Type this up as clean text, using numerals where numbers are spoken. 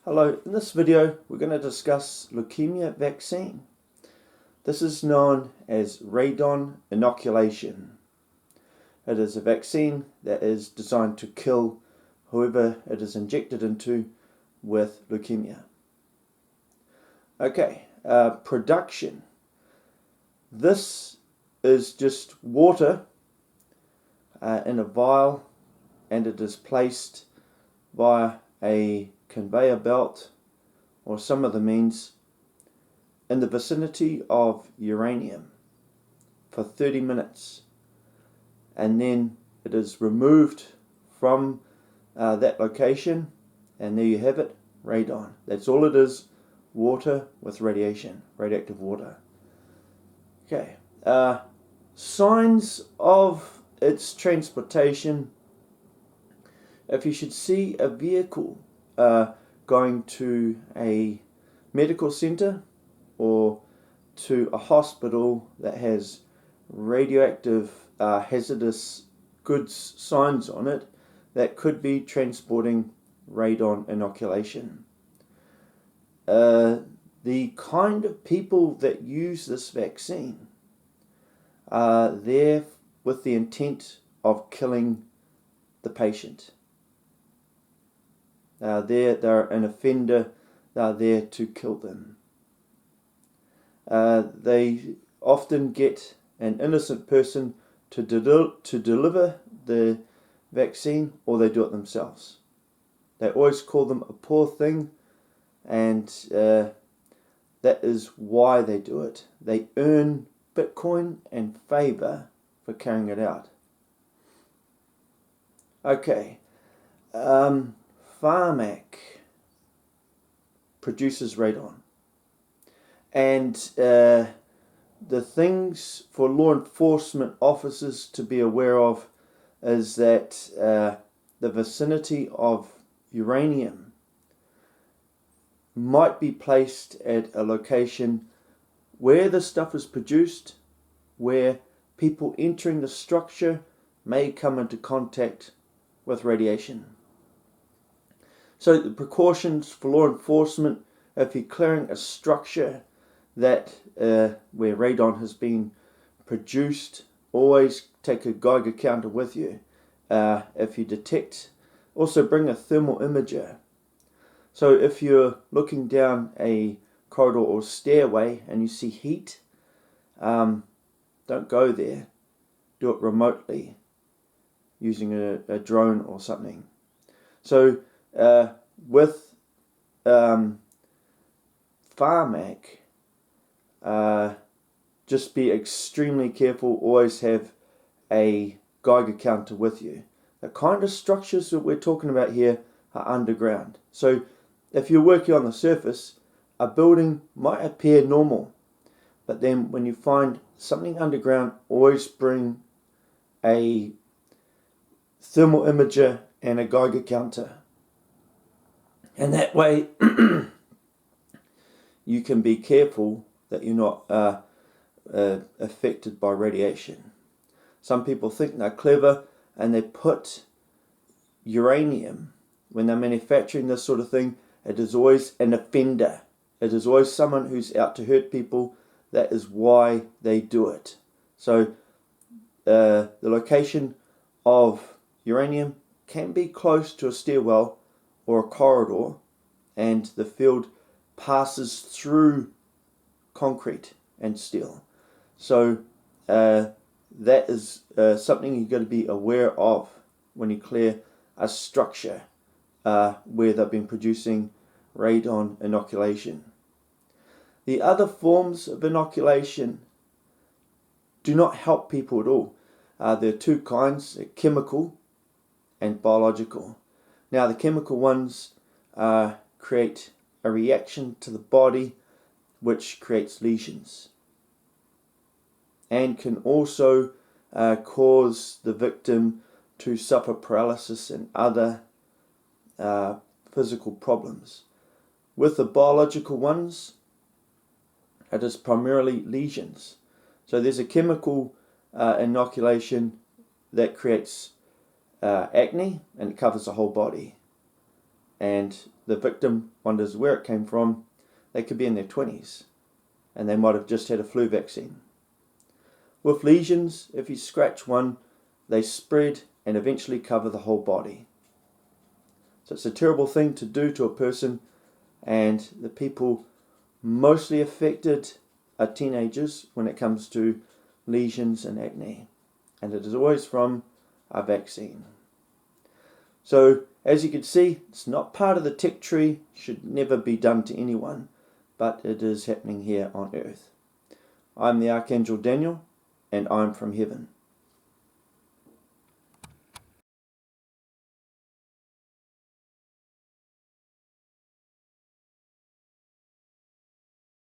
Hello, in this video we're going to discuss leukemia vaccine. This is known as radon inoculation. It is a vaccine that is designed to kill whoever it is injected into with leukemia. Okay, production. This is just water in a vial, and it is placed via a conveyor belt or some other means in the vicinity of uranium for 30 minutes, and then it is removed from that location, and there you have it, radon. That's all it is, water with radiation, radioactive water. Okay, signs of its transportation. If you should see a vehicle going to a medical center or to a hospital that has radioactive hazardous goods signs on it, that could be transporting radon inoculation. The kind of people that use this vaccine are there with the intent of killing the patient. They're an offender, they're there to kill them. They often get an innocent person to deliver the vaccine, or they do it themselves. They always call them a poor thing, and that is why they do it. They earn Bitcoin and favor for carrying it out. Okay. Pharmac produces radon, and the things for law enforcement officers to be aware of is that the vicinity of uranium might be placed at a location where the stuff is produced, where people entering the structure may come into contact with radiation. So the precautions for law enforcement, if you're clearing a structure that where radon has been produced, always take a Geiger counter with you. If you detect, also bring a thermal imager. So if you're looking down a corridor or stairway and you see heat, don't go there. Do it remotely using a drone or something. So with Pharmac, just be extremely careful. Always have a Geiger counter with you. The kind of structures that we're talking about here are underground. So if you're working on the surface, a building might appear normal, but then when you find something underground, always bring a thermal imager and a Geiger counter. And that way you can be careful that you're not affected by radiation. Some people think they're clever and they put uranium, when they're manufacturing this sort of thing, it is always an offender. It is always someone who's out to hurt people. That is why they do it. So the location of uranium can be close to a stairwell or a corridor, and the field passes through concrete and steel. So that is something you've got to be aware of when you clear a structure where they've been producing radon inoculation. The other forms of inoculation do not help people at all. There are two kinds, chemical and biological. Now the chemical ones create a reaction to the body which creates lesions, and can also cause the victim to suffer paralysis and other physical problems. With the biological ones, it is primarily lesions. So there's a chemical inoculation that creates acne, and it covers the whole body. And the victim wonders where it came from, they could be in their 20s and they might have just had a flu vaccine. With lesions, if you scratch one, they spread and eventually cover the whole body. So it's a terrible thing to do to a person, and the people mostly affected are teenagers when it comes to lesions and acne. And it is always from a vaccine. So as you can see, it's not part of the tech tree, should never be done to anyone, but it is happening here on earth. I'm the Archangel Daniel, and I'm from heaven.